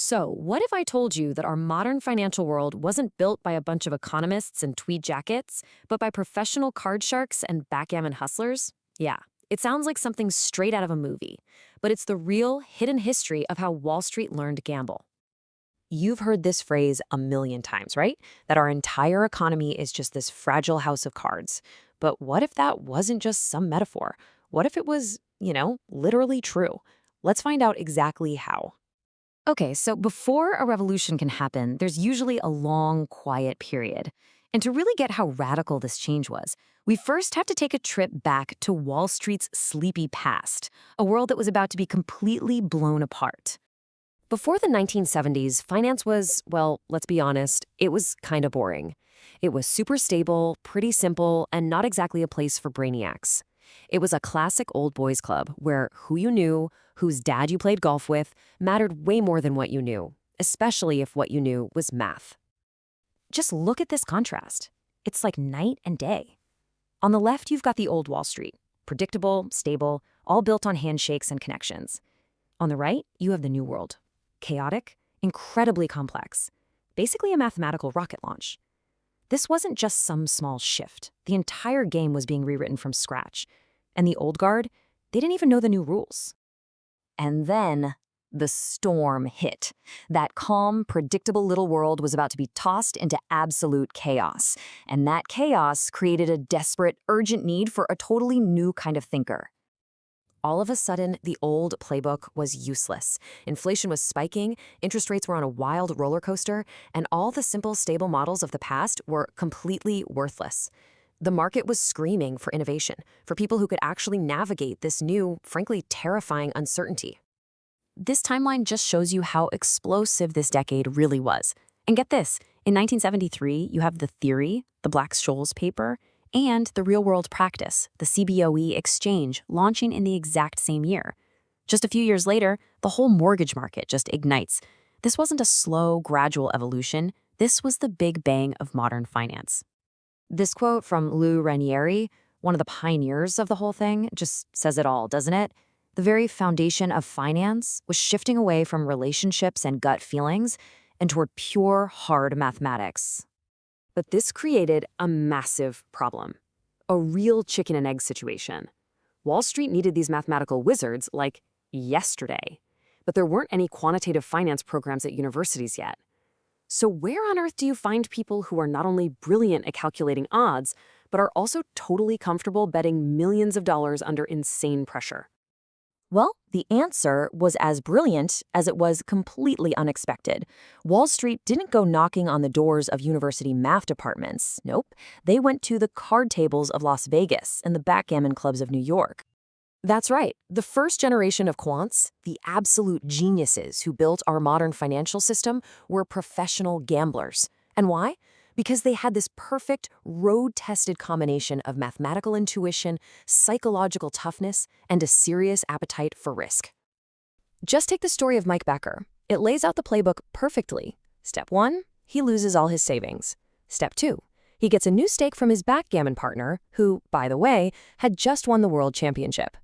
So, what if I told you that our modern financial world wasn't built by a bunch of economists in tweed jackets, but by professional card sharks and backgammon hustlers? Yeah, it sounds like something straight out of a movie, but it's the real, hidden history of how Wall Street learned to gamble. You've heard this phrase a million times, right? That our entire economy is just this fragile house of cards. But what if that wasn't just some metaphor? What if it was, literally true? Let's find out exactly how. Okay, so before a revolution can happen, there's usually a long, quiet period. And to really get how radical this change was, we first have to take a trip back to Wall Street's sleepy past, a world that was about to be completely blown apart. Before the 1970s, finance was, well, let's be honest, it was kind of boring. It was super stable, pretty simple, and not exactly a place for brainiacs. It was a classic old boys club where who you knew, whose dad you played golf with, mattered way more than what you knew, especially if what you knew was math. Just look at this contrast. It's like night and day. On the left, you've got the old Wall Street, predictable, stable, all built on handshakes and connections. On the right, you have the new world, chaotic, incredibly complex, basically a mathematical rocket launch. This wasn't just some small shift. The entire game was being rewritten from scratch. And the old guard, they didn't even know the new rules. And then the storm hit. That calm, predictable little world was about to be tossed into absolute chaos. And that chaos created a desperate, urgent need for a totally new kind of thinker. All of a sudden, the old playbook was useless. Inflation was spiking, interest rates were on a wild roller coaster, and all the simple, stable models of the past were completely worthless. The market was screaming for innovation, for people who could actually navigate this new, frankly, terrifying uncertainty. This timeline just shows you how explosive this decade really was. And get this, in 1973, you have the theory, the Black-Scholes paper, and the real-world practice, the CBOE exchange, launching in the exact same year. Just a few years later, the whole mortgage market just ignites. This wasn't a slow, gradual evolution. This was the big bang of modern finance. This quote from Lou Ranieri, one of the pioneers of the whole thing, just says it all, doesn't it? The very foundation of finance was shifting away from relationships and gut feelings and toward pure, hard mathematics. But this created a massive problem, a real chicken and egg situation. Wall Street needed these mathematical wizards like yesterday, but there weren't any quantitative finance programs at universities yet. So where on earth do you find people who are not only brilliant at calculating odds, but are also totally comfortable betting millions of dollars under insane pressure? Well, the answer was as brilliant as it was completely unexpected. Wall Street didn't go knocking on the doors of university math departments. Nope. They went to the card tables of Las Vegas and the backgammon clubs of New York. That's right. The first generation of quants, the absolute geniuses who built our modern financial system, were professional gamblers. And why? Because they had this perfect, road-tested combination of mathematical intuition, psychological toughness, and a serious appetite for risk. Just take the story of Mike Becker. It lays out the playbook perfectly. Step 1, he loses all his savings. Step 2, he gets a new stake from his backgammon partner, who, by the way, had just won the world championship.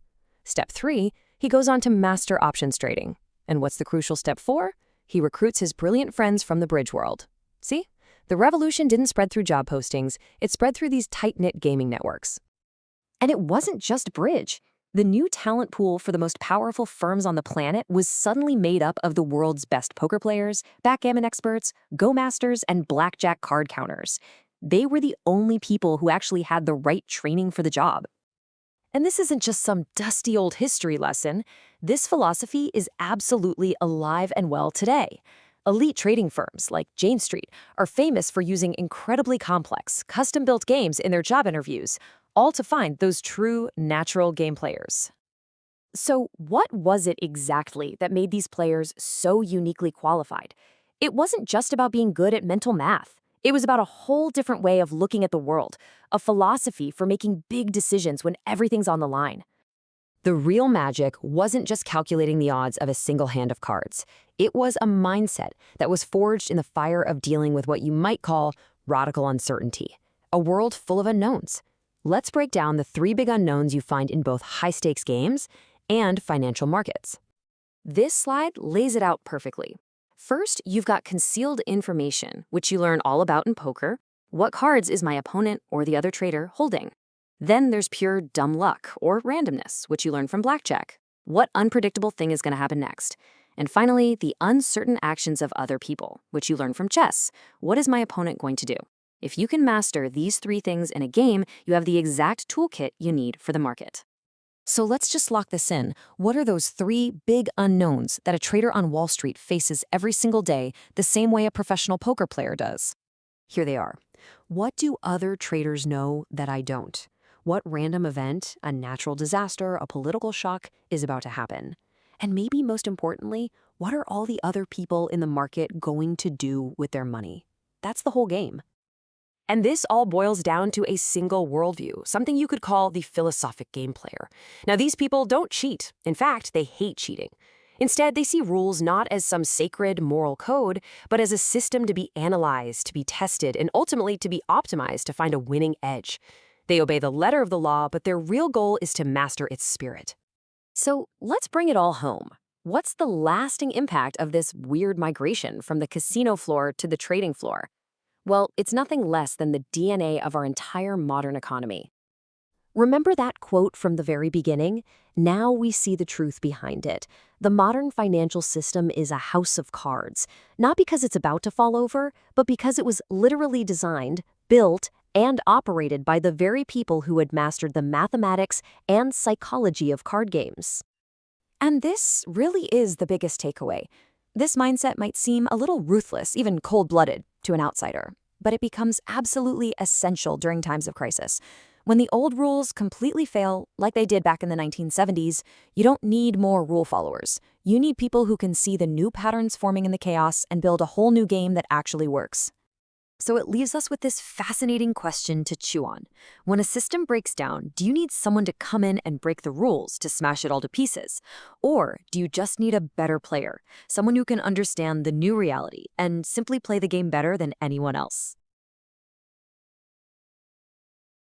Step 3, he goes on to master options trading. And what's the crucial step 4? He recruits his brilliant friends from the bridge world. See? The revolution didn't spread through job postings, it spread through these tight-knit gaming networks. And it wasn't just bridge. The new talent pool for the most powerful firms on the planet was suddenly made up of the world's best poker players, backgammon experts, go masters, and blackjack card counters. They were the only people who actually had the right training for the job. And this isn't just some dusty old history lesson. This philosophy is absolutely alive and well today. Elite trading firms like Jane Street are famous for using incredibly complex, custom-built games in their job interviews, all to find those true, natural game players. So what was it exactly that made these players so uniquely qualified? It wasn't just about being good at mental math. It was about a whole different way of looking at the world, a philosophy for making big decisions when everything's on the line. The real magic wasn't just calculating the odds of a single hand of cards. It was a mindset that was forged in the fire of dealing with what you might call radical uncertainty, a world full of unknowns. Let's break down the 3 big unknowns you find in both high-stakes games and financial markets. This slide lays it out perfectly. First, you've got concealed information, which you learn all about in poker. What cards is my opponent or the other trader holding? Then there's pure dumb luck or randomness, which you learn from blackjack. What unpredictable thing is going to happen next? And finally, the uncertain actions of other people, which you learn from chess. What is my opponent going to do? If you can master these three things in a game, you have the exact toolkit you need for the market. So let's just lock this in. What are those three big unknowns that a trader on Wall Street faces every single day, the same way a professional poker player does? Here they are. What do other traders know that I don't? What random event, a natural disaster, a political shock, is about to happen? And maybe most importantly, what are all the other people in the market going to do with their money? That's the whole game. And this all boils down to a single worldview, something you could call the philosophic game player. Now, these people don't cheat. In fact, they hate cheating. Instead, they see rules not as some sacred moral code, but as a system to be analyzed, to be tested, and ultimately to be optimized to find a winning edge. They obey the letter of the law, but their real goal is to master its spirit. So let's bring it all home. What's the lasting impact of this weird migration from the casino floor to the trading floor? Well, it's nothing less than the DNA of our entire modern economy. Remember that quote from the very beginning? Now we see the truth behind it. The modern financial system is a house of cards, not because it's about to fall over, but because it was literally designed, built, and operated by the very people who had mastered the mathematics and psychology of card games. And this really is the biggest takeaway. This mindset might seem a little ruthless, even cold-blooded, to an outsider, but it becomes absolutely essential during times of crisis. When the old rules completely fail, like they did back in the 1970s, you don't need more rule followers. You need people who can see the new patterns forming in the chaos and build a whole new game that actually works. So it leaves us with this fascinating question to chew on. When a system breaks down, do you need someone to come in and break the rules to smash it all to pieces? Or do you just need a better player, someone who can understand the new reality and simply play the game better than anyone else?